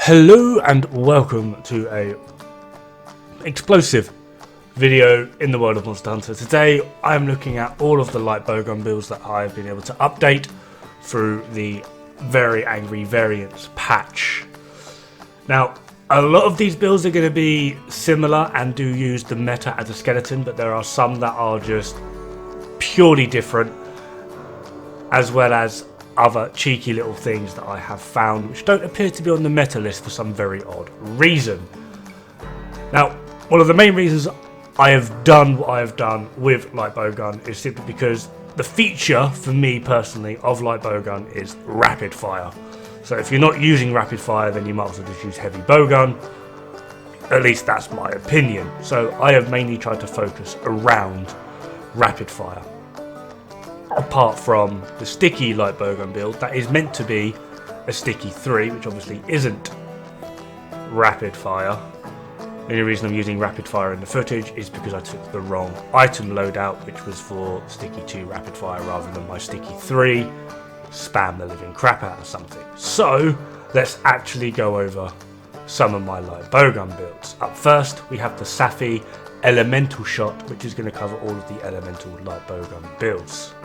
Hello and welcome to a explosive video in the world of Monster Hunter. Today I'm looking at all of the Lightbreak Gun builds that I've been able to update through the Very Angry Variants patch. Now, a lot of these builds are going to be similar and do use the meta as a skeleton, but there are some that are just purely different, as well as other cheeky little things that I have found which don't appear to be on the meta list for some very odd reason. Now, one of the main reasons I have done what I have done with Lightbreak Gun is simply because the feature for me personally of Lightbreak Gun is rapid fire. So if you're not using rapid fire, then you might as well just use heavy bowgun. At least that's my opinion. So I have mainly tried to focus around rapid fire. Apart from the sticky Lightbreak Gun build that is meant to be a sticky 3, which obviously isn't rapid fire. The only reason I'm using rapid fire in the footage is because I took the wrong item loadout, which was for sticky 2 rapid fire rather than my sticky 3 spam the living crap out of something. So let's actually go over some of my Lightbreak Gun builds. Up first we have the Safi Elemental Shot, which is going to cover all of the elemental Lightbreak Gun builds.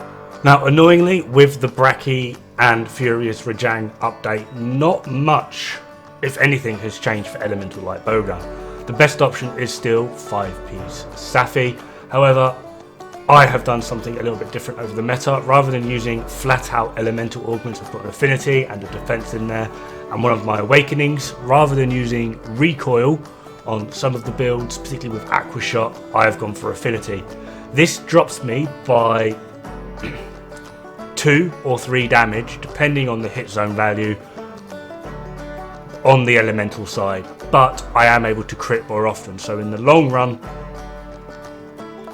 Now, annoyingly, with the Brachy and Furious Rajang update, not much, if anything, has changed for elemental Lightbreak Gun. The best option is still 5-piece Safi. However, I have done something a little bit different over the meta. Rather than using flat-out elemental augments, I've got an affinity and a defense in there. And one of my awakenings, rather than using recoil on some of the builds, particularly with Aquashot, I have gone for affinity. This drops me by 2 or 3 damage depending on the hit zone value on the elemental side, but I am able to crit more often, so in the long run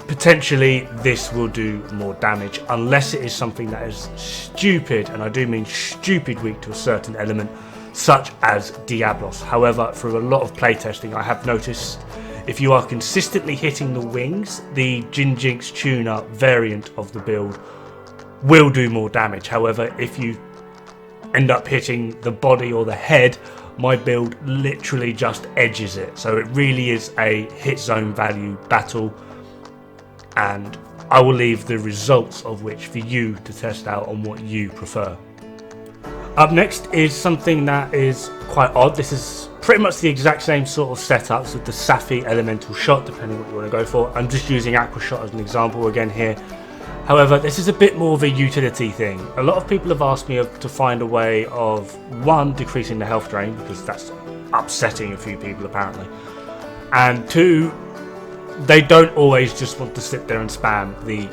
potentially this will do more damage, unless it is something that is stupid, and I do mean stupid, weak to a certain element such as Diablos. However, through a lot of playtesting I have noticed if you are consistently hitting the wings, the Jinjinx Tuner variant of the build will do more damage. However, if you end up hitting the body or the head, my build literally just edges it. So it really is a hit zone value battle, and I will leave the results of which for you to test out on what you prefer. Up next is something that is quite odd. This is pretty much the exact same sort of setups with the Safi Elemental Shot, depending what you want to go for. I'm just using Aquashot as an example again here. However, this is a bit more of a utility thing. A lot of people have asked me to find a way of, 1, decreasing the health drain, because that's upsetting a few people apparently, and 2, they don't always just want to sit there and spam the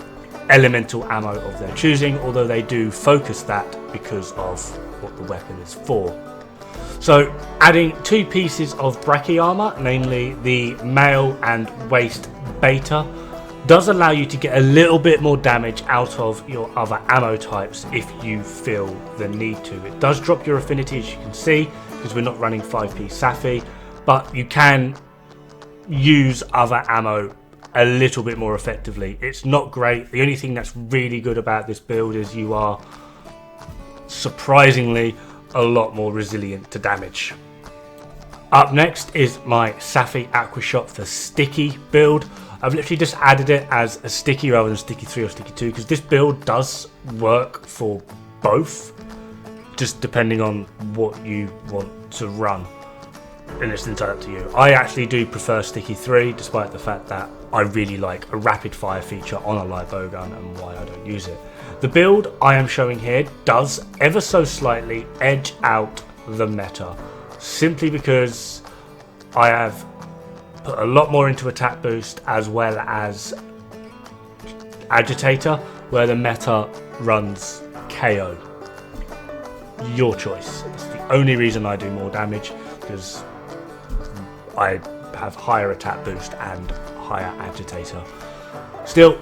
elemental ammo of their choosing, although they do focus that because of what the weapon is for. So adding 2 pieces of Brachy armor, namely the male and waist beta, does allow you to get a little bit more damage out of your other ammo types if you feel the need to. It does drop your affinity, as you can see, because we're not running 5-piece Safi, but you can use other ammo a little bit more effectively. It's not great. The only thing that's really good about this build is you are surprisingly a lot more resilient to damage. Up next is my Safi Aquashot for sticky build. I've literally just added it as a sticky rather than sticky 3 or sticky 2, because this build does work for both, just depending on what you want to run, and it's entirely up to you. I actually do prefer sticky 3, despite the fact that I really like a rapid fire feature on a Lightbreak Gun and why I don't use it. The build I am showing here does ever so slightly edge out the meta, simply because I have put a lot more into attack boost as well as agitator, where the meta runs KO. Your choice. That's the only reason I do more damage, because I have higher attack boost and higher agitator. Still,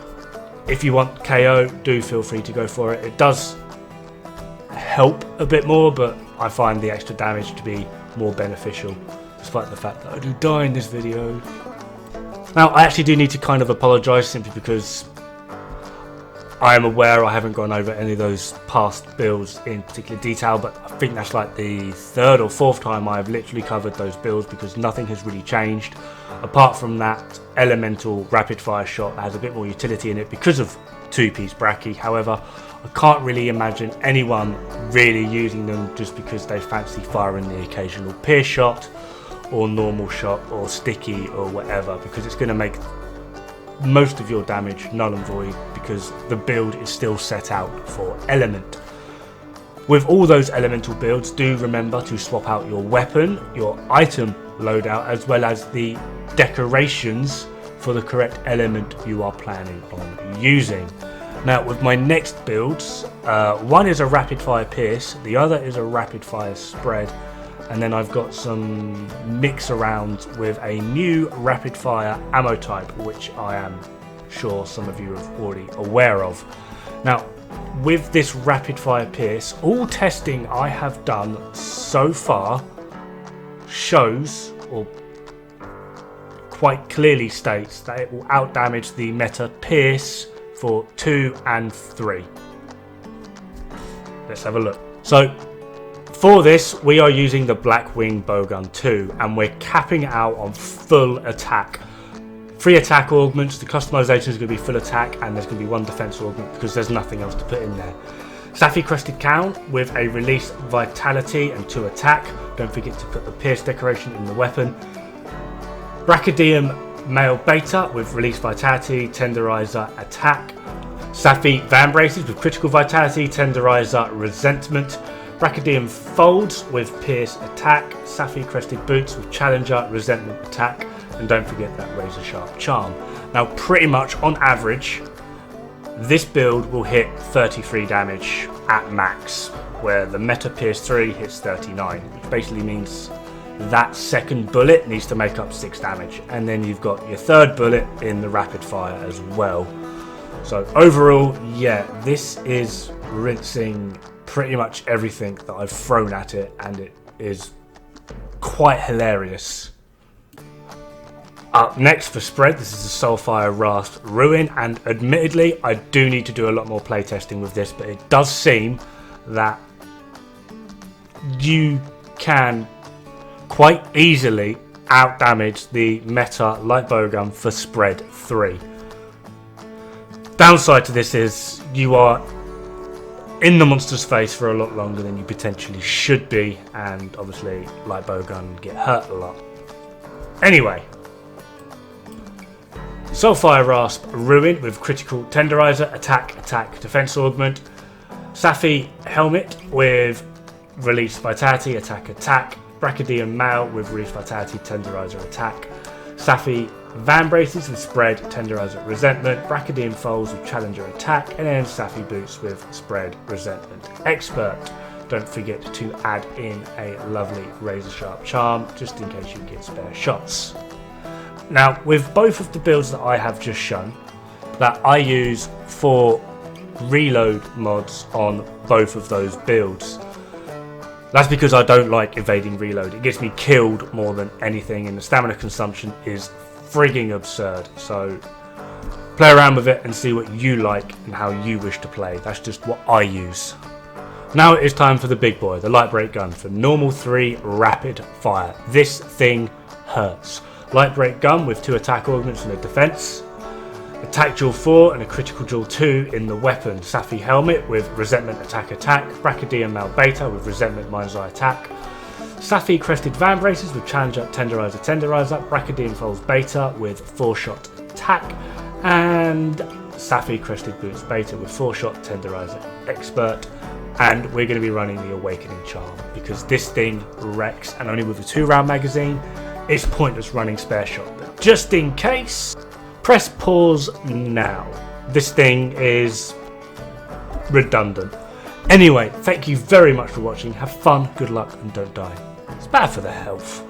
if you want KO, do feel free to go for it. It does help a bit more, but I find the extra damage to be more beneficial, despite the fact that I do die in this video. Now, I actually do need to kind of apologise, simply because I am aware I haven't gone over any of those past builds in particular detail, but I think that's like the third or fourth time I've literally covered those builds because nothing has really changed. Apart from that elemental rapid fire shot that has a bit more utility in it because of two-piece Bracky. However, I can't really imagine anyone really using them just because they fancy firing the occasional pierce shot or normal shot or sticky or whatever, because it's going to make most of your damage null and void because the build is still set out for element. With all those elemental builds, do remember to swap out your weapon, your item loadout, as well as the decorations for the correct element you are planning on using. Now with my next builds, one is a rapid fire pierce, the other is a rapid fire spread, and then I've got some mix around with a new rapid fire ammo type, which I am sure some of you are already aware of. Now with this rapid fire pierce, all testing I have done so far shows, or quite clearly states, that it will outdamage the meta pierce for 2 and 3. Let's have a look. So for this, we are using the Blackwing Bowgun 2, and we're capping it out on full attack. 3 attack augments, the customization is going to be full attack, and there's going to be 1 defense augment because there's nothing else to put in there. Safi Crested Count with a release vitality and 2 attack. Don't forget to put the pierce decoration in the weapon. Brachydium Male Beta with release vitality, tenderizer, attack. Safi Van Braces with critical vitality, tenderizer, resentment. Brachydium Folds with pierce attack. Safi Crested Boots with challenger, resentment, attack. And don't forget that razor sharp charm. Now pretty much on average this build will hit 33 damage at max, where the meta pierce 3 hits 39, which basically means that second bullet needs to make up 6 damage, and then you've got your third bullet in the rapid fire as well. So overall, yeah, this is rinsing pretty much everything that I've thrown at it, and it is quite hilarious. Up next for spread, this is a Soulfire Rasp Ruin, and admittedly I do need to do a lot more playtesting with this, but it does seem that you can quite easily outdamage the meta Lightbreak Gun for spread 3. Downside to this is you are in the monster's face for a lot longer than you potentially should be, and obviously Lightbreak Gun get hurt a lot. Anyway, Soulfire Rasp Ruin with critical tenderizer, attack, attack, defense augment. Safi Helmet with release vitality, attack, attack. Brachydium Male with release vitality, tenderizer, attack. Safi Van Braces with spread, tenderizer, resentment. Brachydium Folds with challenger, attack. And then Safi Boots with spread, resentment, expert. Don't forget to add in a lovely razor sharp charm just in case you get spare shots. Now with both of the builds that I have just shown, that I use for reload mods on both of those builds. That's because I don't like evading reload. It gets me killed more than anything, and the stamina consumption is frigging absurd. So play around with it and see what you like and how you wish to play. That's just what I use. Now it is time for the big boy, the Lightbreak Gun for normal 3 rapid fire. This thing hurts. Lightbreak Gun with 2 attack augments and a defense. Attack dual 4 and a critical dual 2 in the weapon. Safi Helmet with resentment, attack, attack. Brachydium Male Beta with resentment, mind's eye, attack. Safi Crested Van Braces with challenger, tenderizer, tenderizer. Brachydium Folds Beta with 4-shot attack. And Safi Crested Boots Beta with 4-shot tenderizer, expert. And we're going to be running the Awakening Charm because this thing wrecks, and only with a 2-round magazine it's pointless running spare shot. But just in case, press pause now. This thing is redundant. Anyway, thank you very much for watching. Have fun, good luck, and don't die. It's bad for the health.